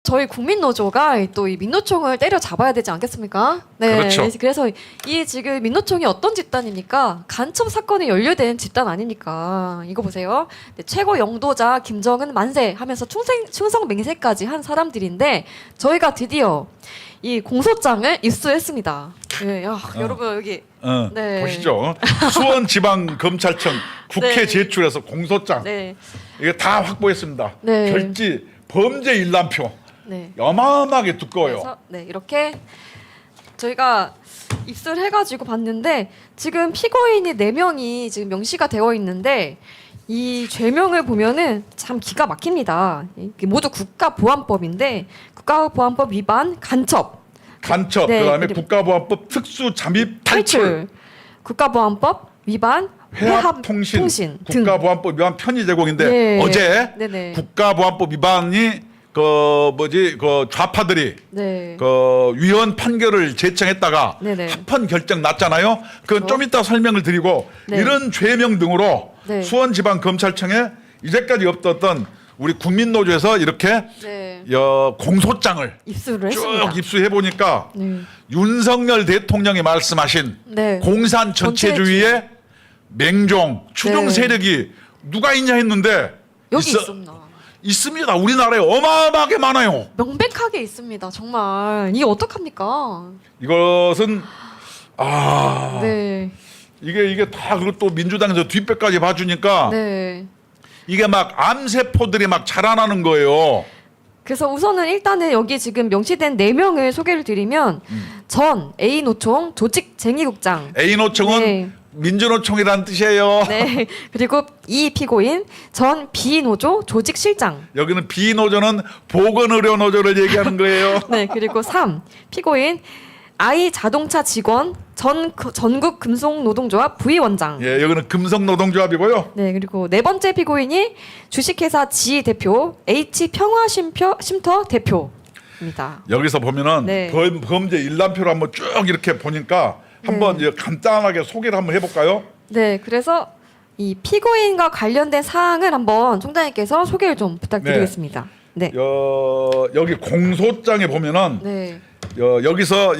저희 국민노조가 또 이 민노총을 때려잡아야 되지 않겠습니까? 네. 그렇죠. 그래서 이 지금 민노총이 어떤 집단입니까? 간첩 사건에 연루된 집단 아닙니까? 이거 보세요. 네, 최고 영도자 김정은 만세 하면서 충성 맹세까지 한 사람들인데 저희가 드디어 이 공소장을 입수했습니다. 네, 야, 여러분 여기 네. 보시죠. 수원지방검찰청 국회 네. 제출해서 공소장 네. 이게 다 확보했습니다. 네. 별지 범죄 일람표 네. 어마어마하게 두꺼워요. 그래서 네, 이렇게 저희가 입수를 해가지고 봤는데 지금 피고인이 4명이 지금 명시가 되어 있는데 이 죄명을 보면은 참 기가 막힙니다. 이게 모두 국가보안법인데 국가보안법 위반 간첩, 네, 그다음에 그리고 국가보안법 특수잠입 탈출, 국가보안법 위반 회합통신, 등. 국가보안법 위반 편의 제공인데 네. 어제 네네. 국가보안법 위반이 좌파들이 네. 위헌 판결을 제청했다가 네네. 합헌 결정 났잖아요. 그건 좀 이따 설명을 드리고 네. 이런 죄명 등으로 네. 수원지방검찰청에 이제까지 없었던 우리 국민노조에서 이렇게 네. 공소장을 입수를 쭉 했습니다. 입수해 보니까 네. 윤석열 대통령이 말씀하신 네. 공산 전체주의의 맹종 추종 네. 세력이 누가 있냐 했는데 여기 있었나? 있습니다. 우리나라에 어마어마하게 많아요. 명백하게 있습니다. 정말 이게 어떡합니까? 이것은 네. 이게 다 그리고 또 민주당에서 뒷배까지 봐주니까 네. 이게 막 암세포들이 막 자라나는 거예요. 그래서 우선은 일단은 여기 지금 명시된 4명을 소개를 드리면 전 A노총 조직쟁의국장 A노총은 네. 민주노총이라는 뜻이에요. 네. 그리고 이 피고인 전 B노조 조직실장 여기는 B노조는 보건의료노조를 얘기하는 거예요. 네. 그리고 3 피고인 I 자동차 직원 전국 금속노동조합 부위원장 예, 여기는 금속노동조합이고요. 네, 그리고 4번째 피고인이 주식회사 G 대표, H 평화쉼터 대표입니다. 여기서 보면은 네. 범죄 일람표를 한번 쭉 이렇게 보니까 한번 이제 간단하게 소개를 한번 해볼까요? 네, 그래서 이 피고인과 관련된 사항을 한번 총장님께서 소개를 좀 부탁드리겠습니다. 네, 여기 공소장에 보면은 네, 여기서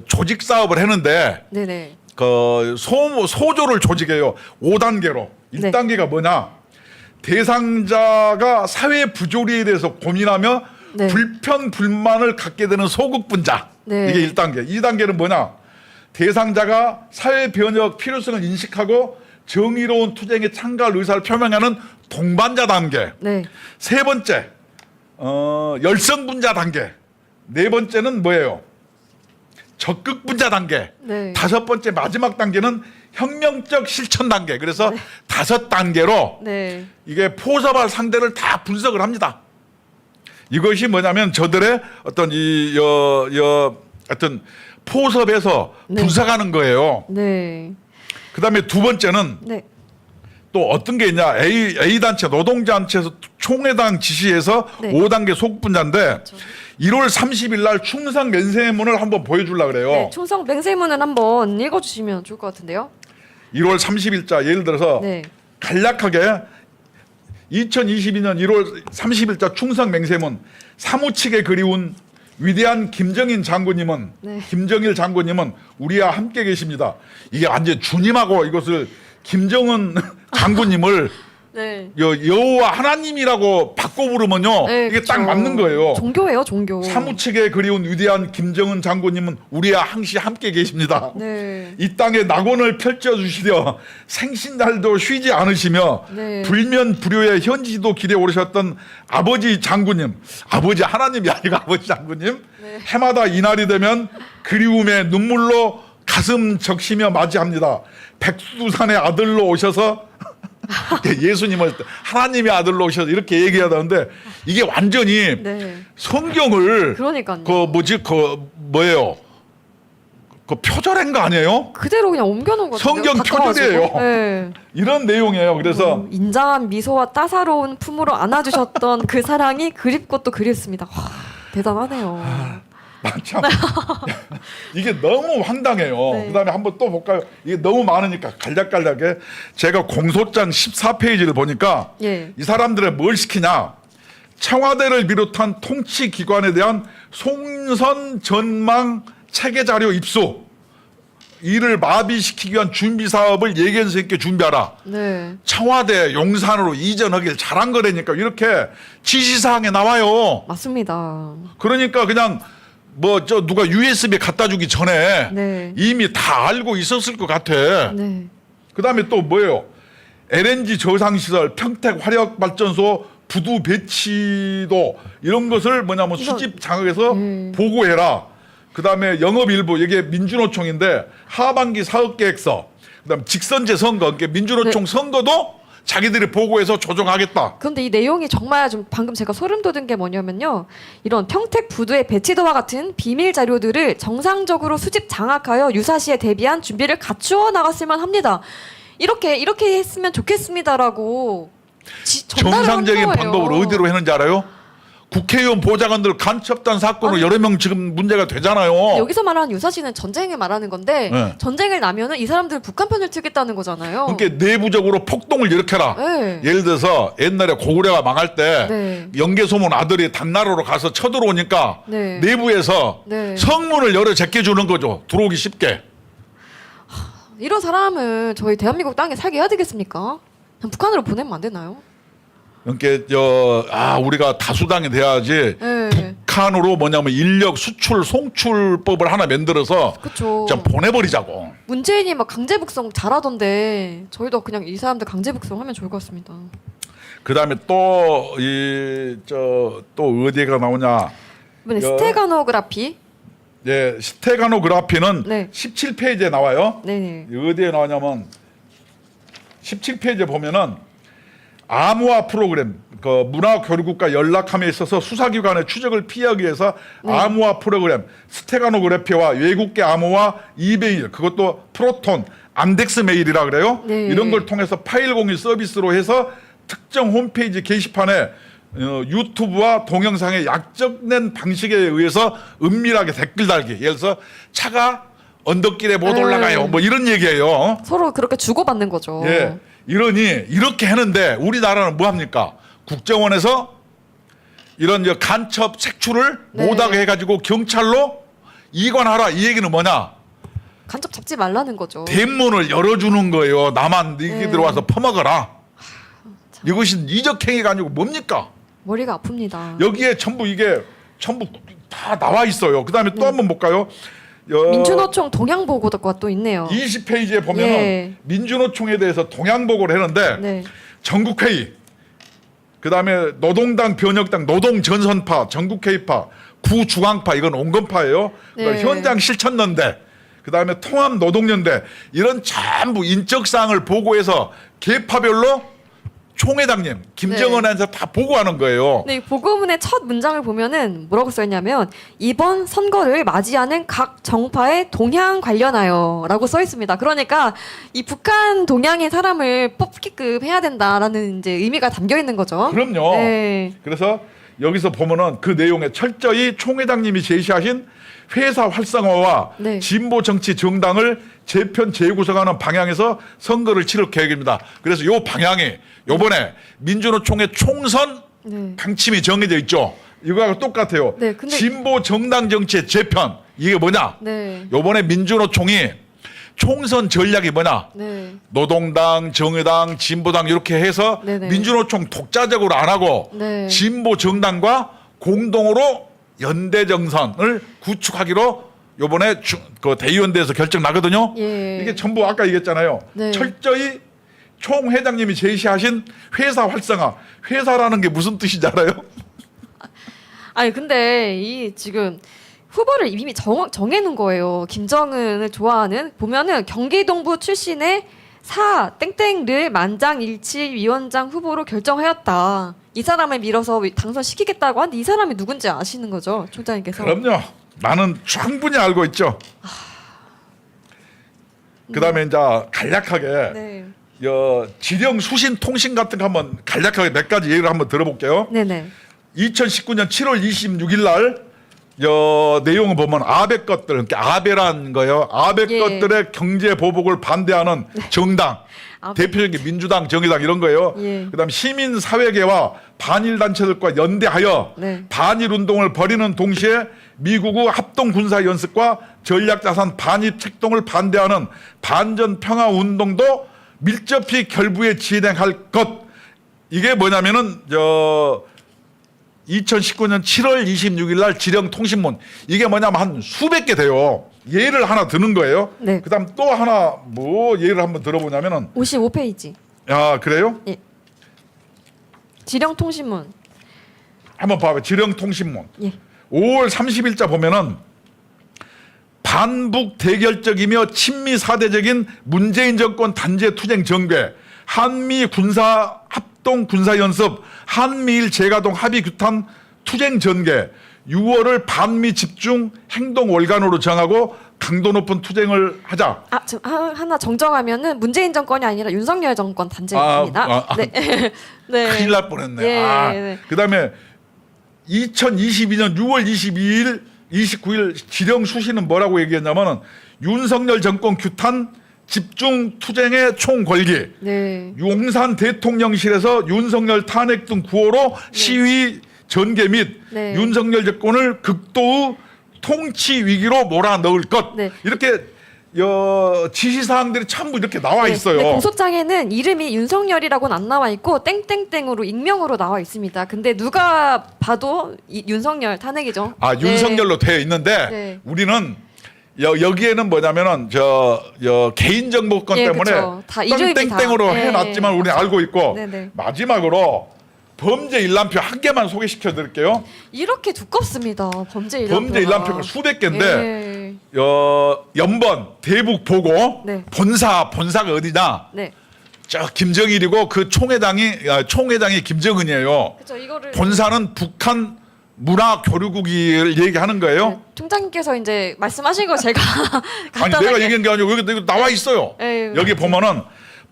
조직 사업을 했는데 네, 네, 소조를 조직해요. 5단계로. 1단계가 뭐냐? 대상자가 사회 부조리에 대해서 고민하며 네. 불편 불만을 갖게 되는 소극분자. 네. 이게 1단계. 2단계는 뭐냐? 대상자가 사회 변혁 필요성을 인식하고 정의로운 투쟁에 참가할 의사를 표명하는 동반자 단계. 네, 세 번째, 열성분자 단계. 네 번째는 뭐예요? 적극분자 단계. 네. 다섯 번째 마지막 단계는 혁명적 실천 단계. 그래서 5단계로 네, 이게 포섭할 상대를 다 분석을 합니다. 이것이 뭐냐면 저들의 어떤 어떤 포섭에서 네. 분석하는 거예요. 네, 그다음에 두 번째는 네, 또 어떤 게 있냐? A 단체 노동자단체에서 총회당 지시해서 네. 5단계 소극분자인데 1월 30일 날 충성 맹세문을 한번 보여주려고 그래요. 네, 충성 맹세문을 한번 읽어주시면 좋을 것 같은데요. 1월 30일자 예를 들어서 네, 간략하게 2022년 1월 30일자 충성 맹세문 사무치게 그리운 위대한 김정일 장군님은 네. 김정일 장군님은 우리와 함께 계십니다. 이게 완전 주님하고 이것을 김정은 장군님을 네. 여호와 하나님이라고 바꿔 부르면요 네, 이게 딱 그쵸. 맞는 거예요. 종교예요, 종교. 사무치게 그리운 위대한 김정은 장군님은 우리와 항시 함께 계십니다. 네, 이 땅에 낙원을 펼쳐주시려 생신날도 쉬지 않으시며 네. 불면불효의 현지도 길에 오르셨던 아버지 장군님, 아버지 하나님이 아니고 아버지 장군님, 네. 해마다 이날이 되면 그리움의 눈물로 가슴 적시며 맞이합니다. 백두산의 아들로 오셔서 예수님을 하나님의 아들로 오셔서 이렇게 얘기하다는데 이게 완전히 네. 성경을 그러니까요. 뭐예요? 그 표절한 거 아니에요? 그대로 그냥 옮겨놓은 거죠. 성경 표절이에요. 네. 이런 내용이에요. 그래서 인자한 미소와 따사로운 품으로 안아주셨던 그 사랑이 그립고 또 그립습니다. 와, 대단하네요. 참 이게 너무 황당해요. 네. 그다음에 한번 또 볼까요? 이게 너무 많으니까 간략간략하게 제가 공소장 14페이지를 보니까 예. 이 사람들은 뭘 시키냐? 청와대를 비롯한 통치 기관에 대한 총선 전망 체계 자료 입수, 이를 마비시키기 위한 준비 사업을 예견성 있게 준비하라. 네. 청와대 용산으로 이전하길 잘한 거라니까 이렇게 지시사항에 나와요. 맞습니다. 그러니까 그냥 뭐 저 누가 USB 갖다 주기 전에 네. 이미 다 알고 있었을 것 같아. 네. 그다음에 또 뭐예요? LNG 저장시설, 평택 화력발전소 부두 배치도 이런 것을 뭐냐면 이거- 수집 장악해서 보고해라. 그다음에 영업일부 이게 민주노총인데 하반기 사업계획서, 그다음 직선제 선거, 그러니까 민주노총 네. 선거도 자기들이 보고해서 조정하겠다. 그런데 이 내용이 정말 좀 방금 제가 소름 돋은 게 뭐냐면요. 이런 평택 부두의 배치도와 같은 비밀 자료들을 정상적으로 수집 장악하여 유사시에 대비한 준비를 갖추어 나갔으면 합니다. 이렇게 했으면 좋겠습니다라고 전달을 한 정상적인 거예요. 방법으로 어디로 했는지 알아요? 국회의원 보좌관들 간첩단 사건으로 아니, 여러 명 지금 문제가 되잖아요. 여기서 말하는 유사시는 전쟁을 말하는 건데 네. 전쟁을 나면은 이 사람들 북한 편을 틀겠다는 거잖아요. 그러니까 내부적으로 폭동을 일으켜라. 네. 예를 들어서 옛날에 고구려가 망할 때 네. 영계소문 아들이 당나라로 가서 쳐들어오니까 네. 내부에서 네. 성문을 열어 제껴주는 거죠. 들어오기 쉽게. 이런 사람을 저희 대한민국 땅에 살게 해야 되겠습니까? 그냥 북한으로 보내면 안 되나요? 그러니까 우리가 다수당이 돼야지 네. 북한으로 뭐냐면 인력 수출 송출법을 하나 만들어서 그렇죠. 좀 보내버리자고. 문재인이 막 강제 북송 잘하던데 저희도 그냥 이 사람들 강제 북송하면 좋을 것 같습니다. 그다음에 또 또 어디가 나오냐? 이번에 여- 스테가노그라피. 예, 스테가노그라피는 네. 17페이지에 나와요. 네네. 어디에 나오냐면 17페이지에 보면은 암호화 프로그램, 그 문화교류국과 연락함에 있어서 수사기관의 추적을 피하기 위해서 암호화 프로그램, 스테가노그래피와 외국계 암호화 이메일, 그것도 프로톤, 암덱스 메일이라 그래요. 네. 이런 걸 통해서 파일 공유 서비스로 해서 특정 홈페이지 게시판에 유튜브와 동영상의 약정된 방식에 의해서 은밀하게 댓글 달기. 예를 들어서 차가 언덕길에 못 네. 올라가요. 뭐 이런 얘기예요. 서로 그렇게 주고받는 거죠. 예. 이러니 이렇게 하는데 우리나라는 뭐 합니까? 국정원에서 이런 간첩 색출을 네. 못하게 해가지고 경찰로 이관하라. 이 얘기는 뭐냐? 간첩 잡지 말라는 거죠. 대문을 열어주는 거예요. 나만 니게 네. 들어와서 퍼먹어라. 이것이 이적행위가 아니고 뭡니까? 머리가 아픕니다. 여기에 이게 전부 다 나와 있어요. 그 다음에 또 한번 볼까요? 민주노총 동향보고가 또 있네요. 20페이지에 보면은 예. 민주노총에 대해서 동향보고를 했는데 네. 전국회의, 그 다음에 노동당, 변혁당, 노동전선파, 전국회의파, 구중앙파, 이건 온건파예요. 그다음에 네. 현장 실천연대, 그 다음에 통합노동연대, 이런 전부 인적사항을 보고해서 계파별로 총회장님, 김정은한테 다 보고하는 거예요. 네, 이 보고문의 첫 문장을 보면은 뭐라고 써있냐면 이번 선거를 맞이하는 각 정파의 동향 관련하여라고 써 있습니다. 그러니까 이 북한 동향의 사람을 뽑기급 해야 된다라는 이제 의미가 담겨 있는 거죠. 그럼요. 네. 그래서 여기서 보면은 그 내용에 철저히 총회장님이 제시하신 회사 활성화와 네. 진보 정치 정당을 재편 재구성하는 방향에서 선거를 치를 계획입니다. 그래서 이 방향이 요번에 민주노총의 총선 네. 방침이 정해져 있죠. 이거하고 똑같아요. 네, 근데- 진보 정당 정치의 재편, 이게 뭐냐? 네. 요번에 민주노총이 총선 전략이 뭐냐? 네. 노동당, 정의당, 진보당 이렇게 해서 네네. 민주노총 독자적으로 안 하고 네. 진보 정당과 공동으로 연대 정선을 구축하기로 요번에 그 대의원대에서 결정 나거든요. 예. 이게 전부 아까 얘기했잖아요. 네. 철저히 총회장님이 제시하신 회사 활성화. 회사라는 게 무슨 뜻인지 알아요? 아니 근데 이 지금 후보를 이미 정해놓은 거예요. 김정은을 좋아하는 보면은 경기동부 출신의 사 땡땡를 만장일치위원장 후보로 결정하였다. 이 사람을 밀어서 당선시키겠다고 하는데 이 사람이 누군지 아시는 거죠, 총장님께서? 그럼요. 나는 충분히 알고 있죠. 그다음에 이제 간략하게 네, 지령 수신 통신 같은 거 한번 간략하게 몇 가지 예를 한번 들어볼게요. 네네. 2019년 7월 26일 날 내용을 보면 아베 것들, 그러니까 아베라는 거예요. 아베 예. 것들의 경제 보복을 반대하는 정당, 아베. 대표적인 민주당, 정의당 이런 거예요. 예. 그다음 시민 사회계와 반일 단체들과 연대하여 네. 반일 운동을 벌이는 동시에 미국의 합동 군사 연습과 전략 자산 반입 책동을 반대하는 반전 평화 운동도 밀접히 결부에 진행할 것. 이게 뭐냐면은 2019년 7월 26일 날 지령통신문, 이게 뭐냐면 한 수백 개 돼요. 예를 하나 드는 거예요. 네. 그다음 또 하나 뭐 예를 한번 들어보냐면은 55페이지. 야, 그래요? 예. 지령통신문. 한번 봐봐. 지령통신문. 예. 5월 30일자 보면은 반북 대결적이며 친미 사대적인 문재인 정권 단죄 투쟁 전개, 한미 군사 합동 군사 연습, 한미일 재가동 합의 규탄 투쟁 전개, 6월을 반미 집중 행동 월간으로 정하고 강도 높은 투쟁을 하자. 지금 하나 정정하면은 문재인 정권이 아니라 윤석열 정권 단죄입니다. 네. 네. 큰일 날 뻔했네. 예, 네. 그다음에 2022년 6월 22일, 29일 지령 수시는 뭐라고 얘기했냐면은 윤석열 정권 규탄 집중 투쟁의 총궐기. 네. 용산 대통령실에서 윤석열 탄핵 등 구호로 시위 전개 및 네. 윤석열 정권을 극도의 통치 위기로 몰아넣을 것. 네. 이렇게 지시사항들이 전부 이렇게 나와 있어요. 네, 공소장에는 이름이 윤석열이라고는 안 나와 있고 땡땡땡으로 익명으로 나와 있습니다. 근데 누가 봐도 윤석열 탄핵이죠. 아, 네. 윤석열로 되어 있는데 네. 우리는 여기에는 뭐냐면은 개인정보권 예, 때문에 그쵸. 다 이름이 땡땡땡으로 다. 해놨지만 우리는 알고 있고 네네. 마지막으로 범죄 일람표 한 개만 소개시켜 드릴게요. 이렇게 두껍습니다. 범죄 일람표가. 범죄 일람표가 수백 개인데 네. 연번 대북 보고 네. 본사가 어디냐? 네. 저 김정일이고 그 총회장이 김정은이에요. 그렇죠. 이거를 본사는 북한 문화교류국을 얘기하는 거예요. 네, 총장님께서 이제 말씀하신 거 제가 아니 간단하게 내가 얘기한 게 아니고 여기 나와 있어요. 네, 여기 보면은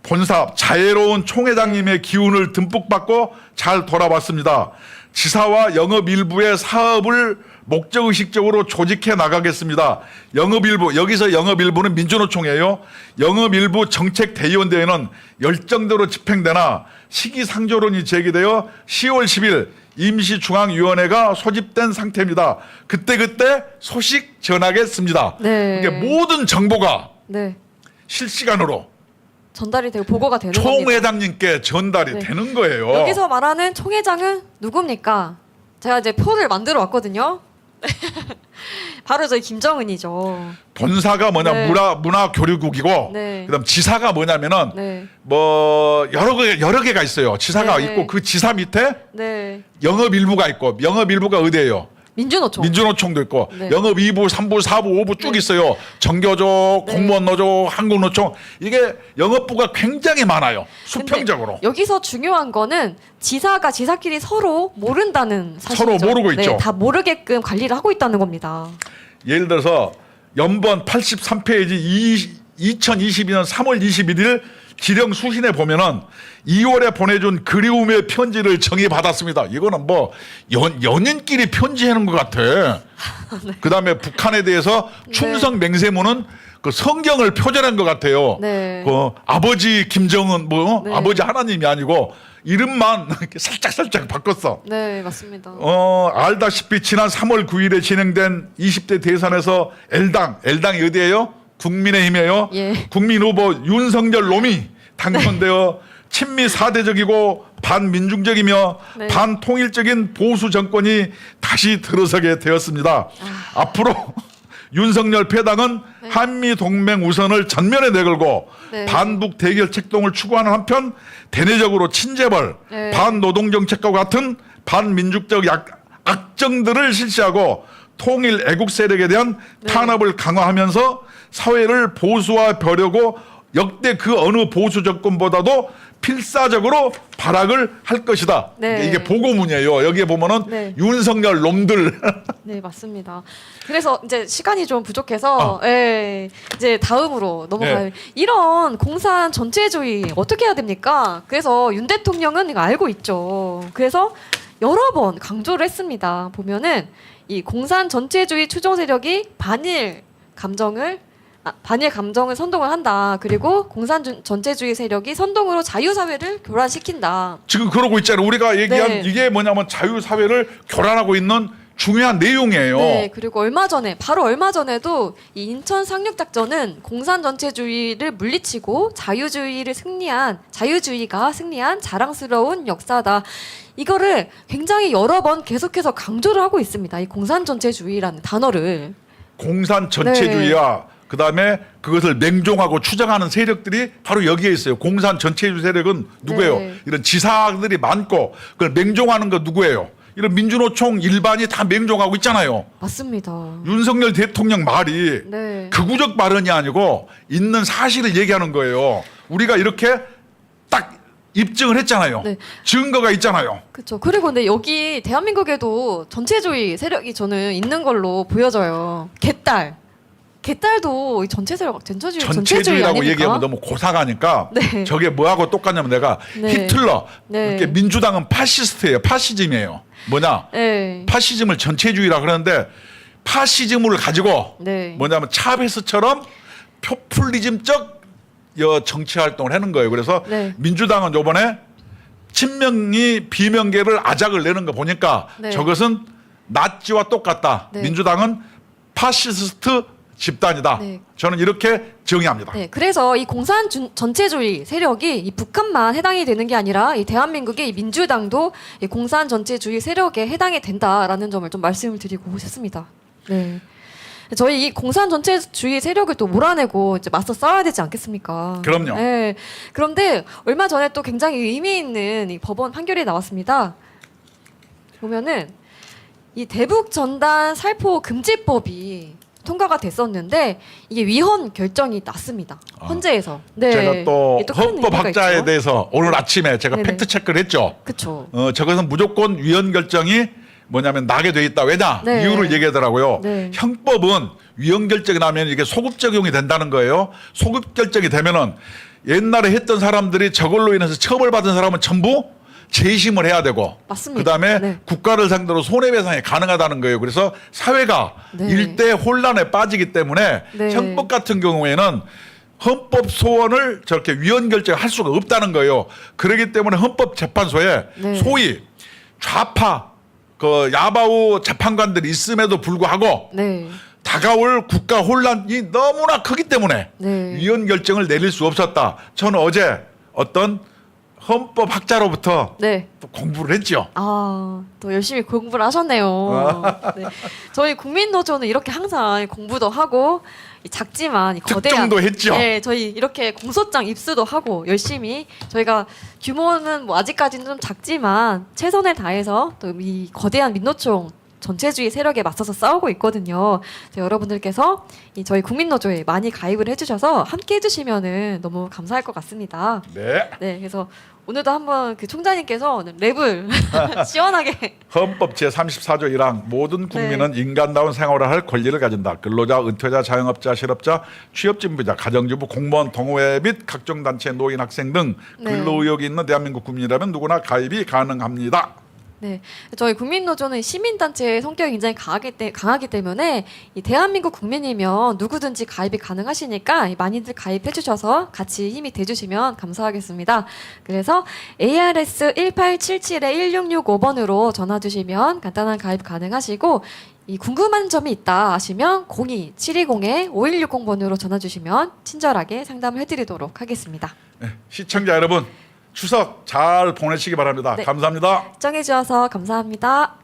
본사 자애로운 총회장님의 기운을 듬뿍 받고 잘 돌아봤습니다. 지사와 영업 일부의 사업을 목적의식적으로 조직해 나가겠습니다. 영업 일부, 여기서 영업 일부는 민주노총이에요. 영업 일부 정책 대의원대회는 열정대로 집행되나 시기상조론이 제기되어 10월 10일 임시중앙위원회가 소집된 상태입니다. 그때 소식 전하겠습니다. 네. 이게 모든 정보가 네. 실시간으로 전달이 되고 보고가 되는 겁니다. 총회장님께 전달이 네. 되는 거예요. 여기서 말하는 총회장은 누굽니까? 제가 이제 표를 만들어 왔거든요. 바로 저희 김정은이죠. 본사가 뭐냐 네. 문화교류국이고 네. 그다음 지사가 뭐냐면은 네. 뭐 여러 개가 있어요. 지사가 네. 있고 그 지사 밑에 네. 영업 일부가 있고 영업 일부가 어디예요? 민주노총. 민주노총도 있고 네. 영업 2부, 3부, 4부, 5부 쭉 네. 있어요. 정교조, 네. 공무원노조, 한국노총 이게 영업부가 굉장히 많아요. 근데 수평적으로. 여기서 중요한 거는 지사가 지사끼리 서로 모른다는 사실이죠. 서로 모르고 있죠. 네, 다 모르게끔 관리를 하고 있다는 겁니다. 예를 들어서 연번 83페이지 2022년 3월 21일 지령 수신에 보면은 2월에 보내준 그리움의 편지를 정의받았습니다. 이거는 뭐 연인끼리 편지하는 것 같아. 네. 그다음에 북한에 대해서 충성 맹세문은 그 성경을 표절한 것 같아요. 네. 그 아버지 김정은 네. 아버지 하나님이 아니고 이름만 이렇게 살짝 바꿨어. 네, 맞습니다. 알다시피 지난 3월 9일에 진행된 20대 대선에서 L당이 어디예요? 국민의힘이에요. 예. 국민 후보 윤석열 놈이 당선되어 친미 사대적이고 반민중적이며 네. 반통일적인 보수 정권이 다시 들어서게 되었습니다. 앞으로 윤석열 패당은 네. 한미 동맹 우선을 전면에 내걸고 네. 반북 대결 책동을 추구하는 한편 대내적으로 친재벌, 네. 반노동 정책과 같은 반민족적 악정들을 실시하고 통일 애국 세력에 대한 네. 탄압을 강화하면서 사회를 보수화하려고 역대 그 어느 보수 정권보다도 필사적으로 발악을 할 것이다. 네. 이게 보고문이에요. 여기에 보면은 네. 윤석열 놈들. 네, 맞습니다. 그래서 이제 시간이 좀 부족해서 예, 이제 다음으로 넘어가요. 네. 이런 공산 전체주의 어떻게 해야 됩니까? 그래서 윤 대통령은 이거 알고 있죠. 그래서 여러 번 강조를 했습니다. 보면은 이 공산 전체주의 추종 세력이 반일 감정을 선동을 한다. 그리고 공산 전체주의 세력이 선동으로 자유사회를 교란시킨다. 지금 그러고 있잖아요. 우리가 얘기한 네. 이게 뭐냐면 자유사회를 교란하고 있는 중요한 내용이에요. 네, 그리고 바로 얼마 전에도 이 인천 상륙작전은 공산 전체주의를 물리치고 자유주의가 승리한 자랑스러운 역사다. 이거를 굉장히 여러 번 계속해서 강조를 하고 있습니다. 이 공산 전체주의라는 단어를. 공산 전체주의와 그다음에 그것을 맹종하고 추정하는 세력들이 바로 여기에 있어요. 공산 전체주의 세력은 누구예요? 네. 이런 지사들이 많고 그걸 맹종하는 거 누구예요? 이런 민주노총 일반이 다 맹종하고 있잖아요. 맞습니다. 윤석열 대통령 말이 네. 극우적 발언이 아니고 있는 사실을 얘기하는 거예요. 우리가 이렇게 딱 입증을 했잖아요. 네. 증거가 있잖아요. 그렇죠. 그리고 근데 여기 대한민국에도 전체주의 세력이 저는 있는 걸로 보여져요. 개딸도 전체주의 전체주의라고 아닙니까? 얘기하면 너무 고사가니까 네. 저게 뭐하고 똑같냐면 내가 네. 히틀러 네. 이렇게 민주당은 파시스트예요. 파시즘이에요. 뭐냐? 네. 파시즘을 전체주의라 그러는데 파시즘을 가지고 네. 뭐냐면 차베스처럼 포퓰리즘적 정치 활동을 하는 거예요. 그래서 네. 민주당은 요번에 친명이 비명계를 아작을 내는 거 보니까 네. 저것은 나치와 똑같다. 네. 민주당은 파시스트 집단이다. 네. 저는 이렇게 정의합니다. 네, 그래서 이 공산 전체주의 세력이 이 북한만 해당이 되는 게 아니라 이 대한민국의 이 민주당도 이 공산 전체주의 세력에 해당이 된다라는 점을 좀 말씀을 드리고 싶습니다. 네. 저희 이 공산 전체주의 세력을 또 몰아내고 이제 맞서 싸워야 되지 않겠습니까? 그럼요. 네. 그런데 얼마 전에 또 굉장히 의미 있는 이 법원 판결이 나왔습니다. 보면은 이 대북 전단 살포 금지법이 통과가 됐었는데 이게 위헌 결정이 났습니다. 헌재에서. 네. 제가 또 이게 큰 의미가 헌법학자에 있죠. 대해서 오늘 아침에 제가 네네. 팩트 체크를 했죠. 그쵸. 저것은 무조건 위헌 결정이 뭐냐면 나게 돼 있다. 왜냐? 네. 이유를 얘기하더라고요. 네. 형법은 위헌 결정이 나면 이게 소급 적용이 된다는 거예요. 소급 결정이 되면은 옛날에 했던 사람들이 저걸로 인해서 처벌받은 사람은 전부 재심을 해야 되고 맞습니다. 그다음에 네. 국가를 상대로 손해배상이 가능하다는 거예요. 그래서 사회가 네. 일대 혼란에 빠지기 때문에 네. 형법 같은 경우에는 헌법 소원을 저렇게 위헌 결정할 수가 없다는 거예요. 그렇기 때문에 헌법재판소에 네. 소위 좌파 그 야바우 재판관들이 있음에도 불구하고 네. 다가올 국가 혼란이 너무나 크기 때문에 네. 위헌 결정을 내릴 수 없었다. 저는 어제 어떤 헌법학자로부터 네. 또 공부를 했죠. 또 열심히 공부를 하셨네요. 네. 저희 국민노조는 이렇게 항상 공부도 하고 이 작지만 이 거대한 특종도 했죠. 네, 저희 이렇게 공소장 입수도 하고 열심히 저희가 규모는 뭐 아직까지는 좀 작지만 최선을 다해서 또 이 거대한 민노총 전체주의 세력에 맞서서 싸우고 있거든요. 여러분들께서 이 저희 국민노조에 많이 가입을 해주셔서 함께 해주시면은 너무 감사할 것 같습니다. 네. 네, 그래서 오늘도 한번 그 총장님께서 랩을 시원하게. 헌법 제34조 1항 모든 국민은 네. 인간다운 생활을 할 권리를 가진다. 근로자, 은퇴자, 자영업자, 실업자, 취업진부자, 가정주부, 공무원, 동호회 및 각종 단체, 노인, 학생 등 네. 근로의욕이 있는 대한민국 국민이라면 누구나 가입이 가능합니다. 네, 저희 국민노조는 시민단체의 성격이 굉장히 강하기 때문에 이 대한민국 국민이면 누구든지 가입이 가능하시니까 많이들 가입해 주셔서 같이 힘이 돼주시면 감사하겠습니다. 그래서 ARS 1877-1665번으로 전화 주시면 간단한 가입 가능하시고 이 궁금한 점이 있다 하시면 02-720-5160번으로 전화 주시면 친절하게 상담을 해드리도록 하겠습니다. 네, 시청자 여러분 추석 잘 보내시기 바랍니다. 네. 감사합니다. 시청해 주셔서 감사합니다.